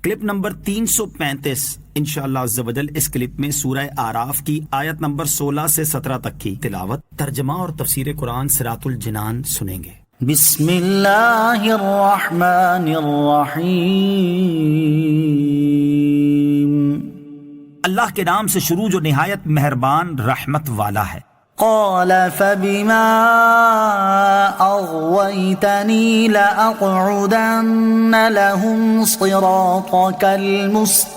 Clip number 335 انشاءاللہ عز و جل اس کلپ میں سورہ اعراف کی آیت نمبر 16 سے 17 تک کی تلاوت، ترجمہ اور تفسیر قرآن صراط الجنان سنیں گے۔ بسم اللہ الرحمن الرحیم، اللہ کے نام سے شروع جو نہایت مہربان رحمت والا ہے۔ قال فبما اغويتني لأقعدن لهم صراطك المستقيم۔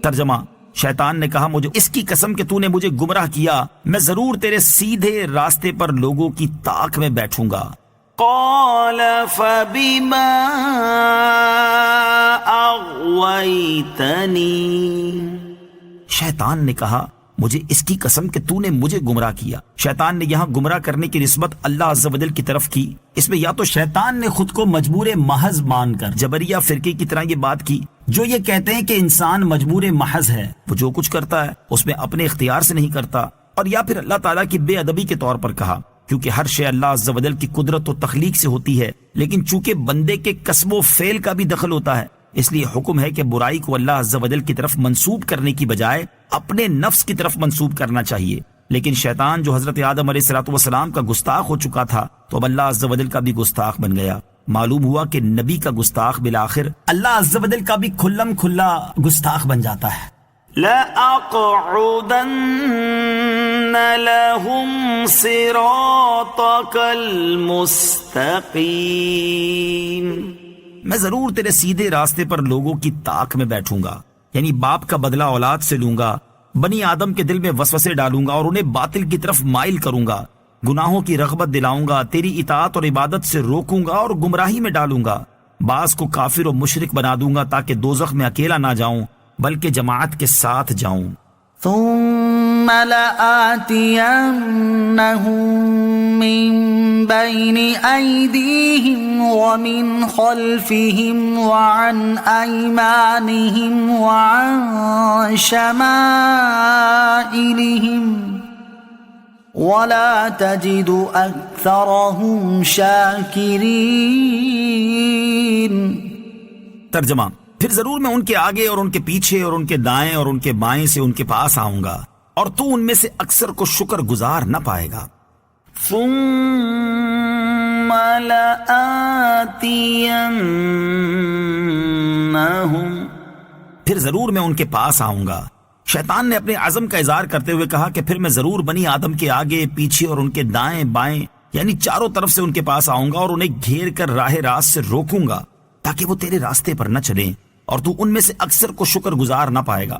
ترجمہ، شیطان نے کہا مجھے اس کی قسم کہ تو نے مجھے گمراہ کیا، میں ضرور تیرے سیدھے راستے پر لوگوں کی طاق میں بیٹھوں گا۔ قال فبما اغويتني، شیطان نے کہا مجھے اس کی قسم کہ تو نے مجھے گمراہ کیا۔ شیطان نے یہاں گمراہ کرنے کی نسبت اللہ عز و جل کی طرف کی۔ اس میں یا تو شیطان نے خود کو مجبور محض مان کر جبریہ فرقے کی طرح یہ بات کی جو یہ کہتے ہیں کہ انسان مجبور محض ہے، وہ جو کچھ کرتا ہے اس میں اپنے اختیار سے نہیں کرتا، اور یا پھر اللہ تعالیٰ کی بے ادبی کے طور پر کہا، کیونکہ ہر شے اللہ عز و جل کی قدرت و تخلیق سے ہوتی ہے، لیکن چونکہ بندے کے کسب و فعل کا بھی دخل ہوتا ہے، اس لیے حکم ہے کہ برائی کو اللہ عز و جل کی طرف منسوب کرنے کی بجائے اپنے نفس کی طرف منسوب کرنا چاہیے۔ لیکن شیطان جو حضرت آدم علیہ السلام کا گستاخ ہو چکا تھا تو اب اللہ عز و جل کا بھی گستاخ بن گیا۔ معلوم ہوا کہ نبی کا گستاخ بالآخر اللہ عز و جل کا بھی کھلم کھلا گستاخ بن جاتا ہے۔ لَأَقْعُدَنَّ لَهُمْ صِرَاطَكَ الْمُسْتَقِيمِ، میں ضرور تیرے سیدھے راستے پر لوگوں کی طاق میں بیٹھوں گا، یعنی باپ کا بدلہ اولاد سے لوں گا، بنی آدم کے دل میں وسوسے ڈالوں گا اور انہیں باطل کی طرف مائل کروں گا، گناہوں کی رغبت دلاؤں گا، تیری اطاعت اور عبادت سے روکوں گا اور گمراہی میں ڈالوں گا، بعض کو کافر و مشرک بنا دوں گا تاکہ دوزخ میں اکیلا نہ جاؤں بلکہ جماعت کے ساتھ جاؤں۔ ثم لآتینہم من بین ایدیہم ومن خلفہم وعن ایمانہم وعن شمائلہم ولا تجد اکثرہم شاکرین۔ ترجمہ، پھر ضرور میں ان کے آگے اور ان کے پیچھے اور ان کے دائیں اور ان کے بائیں سے ان کے پاس آؤں گا اور تو ان میں سے اکثر کو شکر گزار نہ پائے گا۔ ثم لآتینہم، پھر ضرور میں ان کے پاس آؤں گا۔ شیطان نے اپنے عزم کا اظہار کرتے ہوئے کہا کہ پھر میں ضرور بنی آدم کے آگے پیچھے اور ان کے دائیں بائیں یعنی چاروں طرف سے ان کے پاس آؤں گا اور انہیں گھیر کر راہ راست سے روکوں گا تاکہ وہ تیرے راستے پر نہ چلیں اور تو ان میں سے اکثر کو شکر گزار نہ پائے گا۔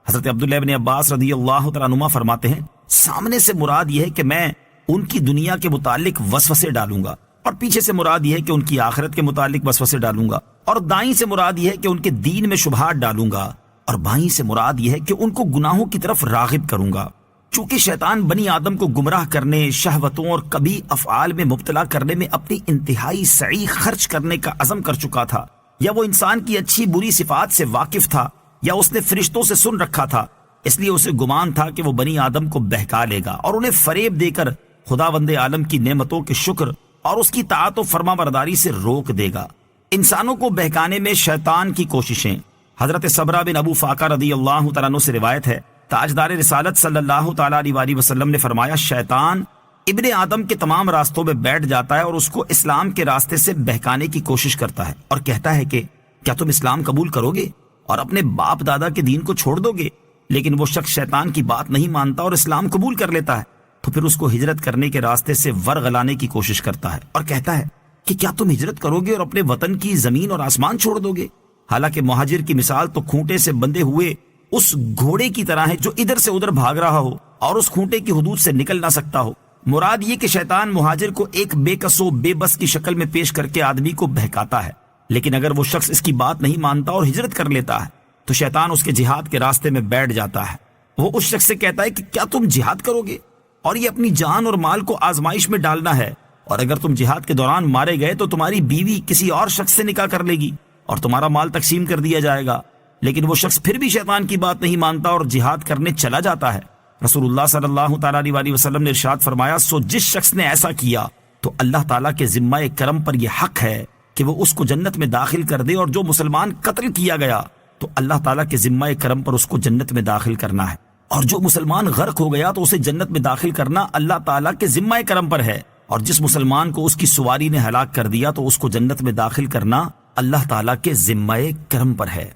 حضرت عبداللہ ابن عباس رضی اللہ تعالیٰ عنہما فرماتے ہیں، سامنے سے مراد یہ ہے کہ میں ان کی دنیا کے متعلق وسوسے ڈالوں گا، اور پیچھے سے مراد یہ ہے کہ ان کی آخرت کے متعلق وسوسے ڈالوں گا، اور دائیں سے مراد یہ ہے کہ ان کے دین میں شبہات ڈالوں گا، اور بائیں سے مراد یہ ہے کہ ان کو گناہوں کی طرف راغب کروں گا۔ چونکہ شیطان بنی آدم کو گمراہ کرنے، شہوتوں اور کبھی افعال میں مبتلا کرنے میں اپنی انتہائی سعی خرچ کرنے کا عزم کر چکا تھا، یا وہ انسان کی اچھی بری صفات سے واقف تھا، یا اس نے فرشتوں سے سن رکھا تھا، اس لیے اسے گمان تھا کہ وہ بنی آدم کو بہکا لے گا اور انہیں فریب دے کر خداوند عالم کی نعمتوں کے شکر اور اس کی طاعت و فرما برداری سے روک دے گا۔ انسانوں کو بہکانے میں شیطان کی کوششیں۔ حضرت صبرہ بن ابو فاقہ رضی اللہ تعالیٰ عنہ سے روایت ہے، تاجدار رسالت صلی اللہ تعالیٰ علیہ وسلم نے فرمایا، شیطان ابن آدم کے تمام راستوں میں بیٹھ جاتا ہے اور اس کو اسلام کے راستے سے بہکانے کی کوشش کرتا ہے اور کہتا ہے کہ کیا تم اسلام قبول کرو گے اور اپنے باپ دادا کے دین کو چھوڑ دو گے؟ لیکن وہ شخص شیطان کی بات نہیں مانتا اور اسلام قبول کر لیتا ہے تو پھر اس کو ہجرت کرنے کے راستے سے ورغلانے کی کوشش کرتا ہے اور کہتا ہے کہ کیا تم ہجرت کرو گے اور اپنے وطن کی زمین اور آسمان چھوڑ دو گے؟ حالانکہ مہاجر کی مثال تو کھونٹے سے بندھے ہوئے اس گھوڑے کی طرح ہے جو ادھر سے ادھر بھاگ رہا ہو اور اس کھونٹے کی حدود سے نکل نہ سکتا ہو۔ مراد یہ کہ شیطان مہاجر کو ایک بے کس و بے بس کی شکل میں پیش کر کے آدمی کو بہکاتا ہے، لیکن اگر وہ شخص اس کی بات نہیں مانتا اور ہجرت کر لیتا ہے تو شیطان اس کے جہاد کے راستے میں بیٹھ جاتا ہے۔ وہ اس شخص سے کہتا ہے کہ کیا تم جہاد کرو گے؟ اور یہ اپنی جان اور مال کو آزمائش میں ڈالنا ہے، اور اگر تم جہاد کے دوران مارے گئے تو تمہاری بیوی کسی اور شخص سے نکاح کر لے گی اور تمہارا مال تقسیم کر دیا جائے گا۔ لیکن وہ شخص پھر بھی شیطان کی بات نہیں مانتا اور جہاد کرنے چلا جاتا ہے۔ رسول اللہ صلی اللہ تعالیٰ علیہ وسلم نے ارشاد فرمایا، سو جس شخص نے ایسا کیا تو اللہ تعالیٰ کے ذمہ کرم پر یہ حق ہے کہ وہ اس کو جنت میں داخل کر دے، اور جو مسلمان قتل کیا گیا تو اللہ تعالیٰ کے ذمہ کرم پر اس کو جنت میں داخل کرنا ہے، اور جو مسلمان غرق ہو گیا تو اسے جنت میں داخل کرنا اللہ تعالیٰ کے ذمہ کرم پر ہے، اور جس مسلمان کو اس کی سواری نے ہلاک کر دیا تو اس کو جنت میں داخل کرنا اللہ تعالیٰ کے ذمہ کرم پر ہے۔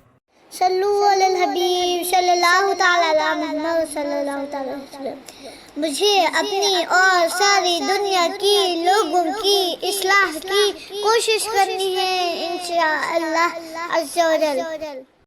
صلو علی الحبیب صلی اللہ تعالی علی محمد صلی اللہ تعالی علیہ وسلم۔ مجھے اپنی اور ساری دنیا کی لوگوں کی اصلاح کی کوشش کرنی ہے انشاءاللہ عز و جل۔